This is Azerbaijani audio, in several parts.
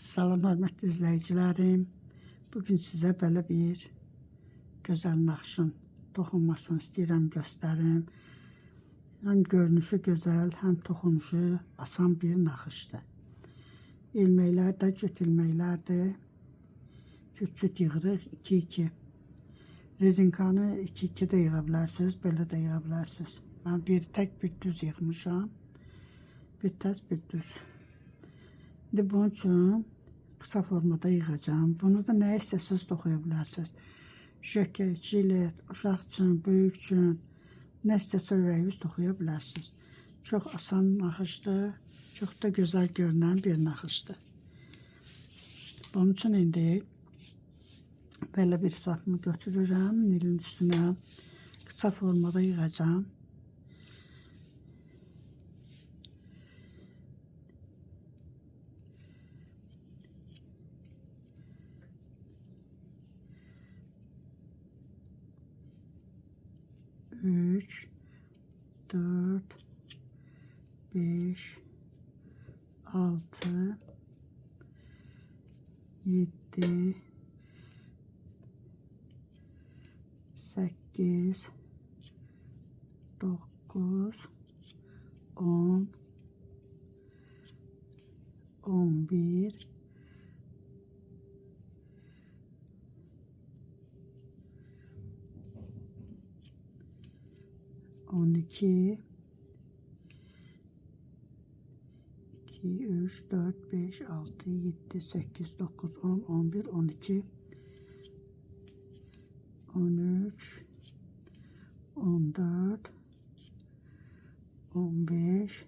Salam hörmətli izləyicilərim. Bugün sizə belə bir gözəl naxışın toxunmasını istəyirəm göstərim. Həm görünüşü gözəl, həm toxunuşu asan bir naxışdır. İlməklər də cüt ilməklərdir. Cüt-cüt yığırıq 2-2. Rezinkanı 2-2 də yığa bilərsiniz, belə də yığa bilərsiniz. Mən bir tək bir düz yığmışam. Bir təz bir düz. İndi bunun üçün qısa formada yığacağım. Bunu da nə istəsəniz toxuya bilərsiniz. Jöket, jilet, uşaq üçün, böyük üçün, nə istəsə ürəyiniz toxuya bilərsiniz. Çox asan naxışdır, çox da gözəl görünən bir naxışdır. Bunun üçün indi belə bir sapımı götürürəm, nilin üstünə qısa formada yığacağım. Üç, 4, 5, 6, 7, 8, 9, 10, 11, 12, 2, 3, 4, 5, 6, 7, 8, 9, 10, 11, 12, 13, 14, 15,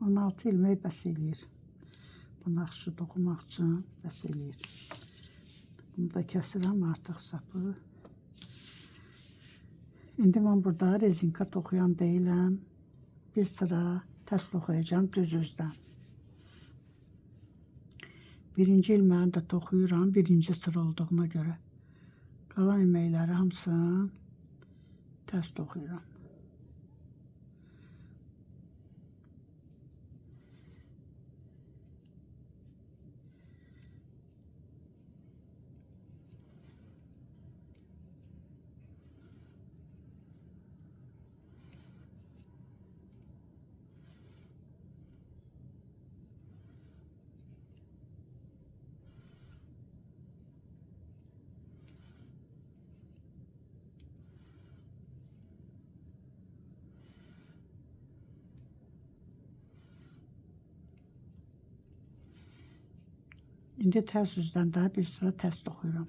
16 ilmək bəs eləyir. Bu naxışı toxumaq üçün bəs eləyir. Bunu da kəsirəm artıq sapı. İndi mən burada rezinka toxuyan deyiləm. Bir sıra tərs toxuyacağım düz üzdən. Birinci ilməni də toxuyuram, birinci sıra olduğuna görə. Qalan ilməkləri hamısını tərs toxuyuram. İndi tərs üzdən də bir sıra tərs toxuyuram.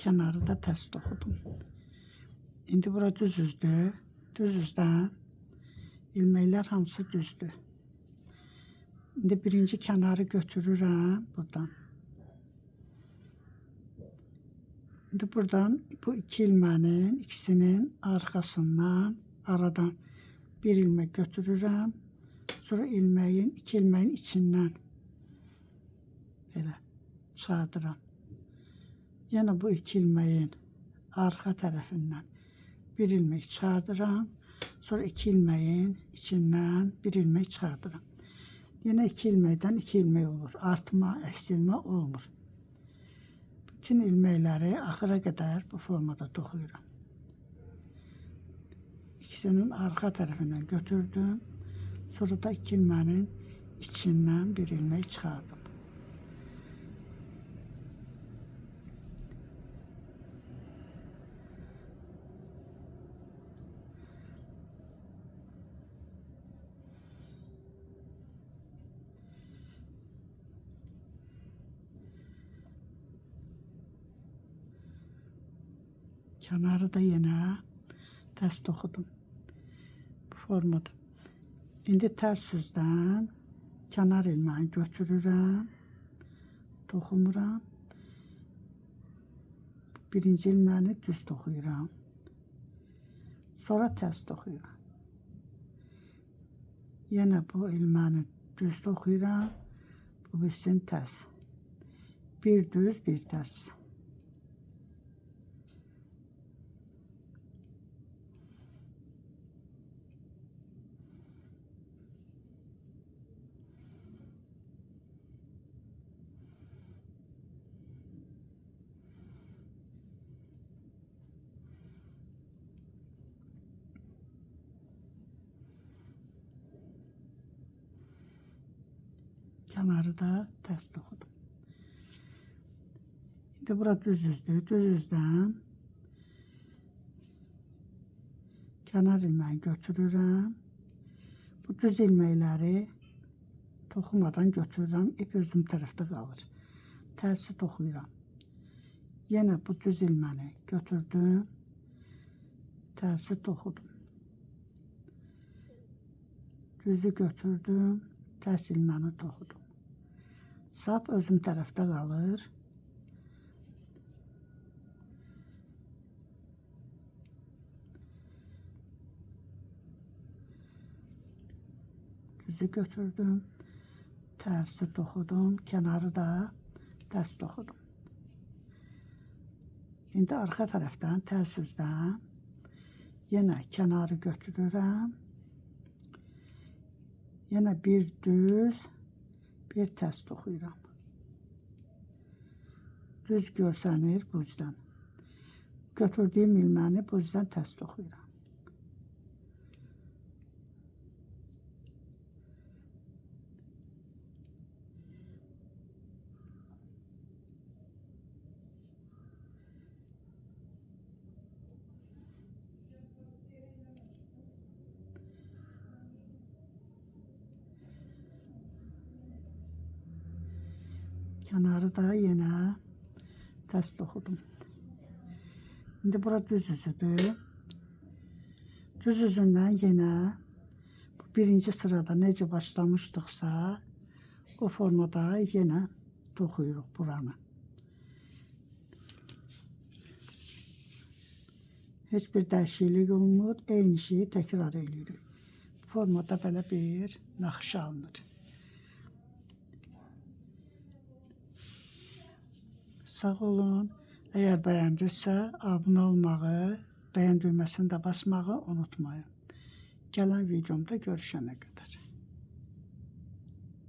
Kənarı da tərs toxudum. İndi bura düz üzdür. Düz üzdən ilməklər hamısı düzdür. İndi birinci kənarı götürürəm buradan. İndi buradan bu iki ilmənin ikisinin arxasından aradan bir ilmək götürürəm. Sonra iki ilməyin içindən belə çıxardıram. Yenə bu iki ilməyin arxa tərəfindən bir ilmək çıxardıram. Sonra iki ilməyin içindən bir ilmək çıxardıram. Yenə iki ilməkdən iki ilmək olur. Artma, əksilmə olmur. Bütün ilməkləri axıra qədər bu formada toxuyuram. İkisinin arxa tərəfindən götürdüm. Sonra da iki ilmənin içindən bir ilmək çıxardım. Kənarı da yenə tərs toxudum. Bu formada. İndi tərs üzdən kənar ilməni götürürəm, toxumuram. Birinci ilməni düz toxuyuram. Sonra tərs toxuyuram. Yenə bu ilməni düz toxuyuram. Bu birisini tərs. Bir düz, bir tərs. Kənarı da tərs toxudum. İndi bura düz üzdür. Düz üzdən kənar ilməyi götürürəm. Bu düz ilməkləri toxumadan götürürəm. İp özüm tərəfdə qalır. Tərsi toxuyuram. Yenə bu düz ilməni götürdüm. Tərsi toxudum. Düzü götürdüm. Tərs ilməni toxudum. Sap özüm tərəfdə qalır. Düzü götürdüm. Tərsi toxudum. Kənarı da tərs toxudum. İndi arxa tərəfdən tərs üzdən yenə kənarı götürürəm. Yenə bir düz, bir tərs toxuyuram. Düz görsənir bu üzdən. Götürdüyüm ilməni bu üzdən tərs toxuyuram. Kənarı da yenə tərs toxudum. İndi bura düz üzüdür. Düz üzündən yenə bu birinci sırada necə başlamışdıqsa o formada yenə toxuyuruq buranı. Heç bir dəyişiklik olmur. Eyni şeyi təkrar edirik. Bu formada belə bir naxış alınır. Sağ olun. Əgər bəyəndinizsə, abunə olmağı, bəyən düyməsini də basmağı unutmayın. Gələn videomda görüşənə qədər.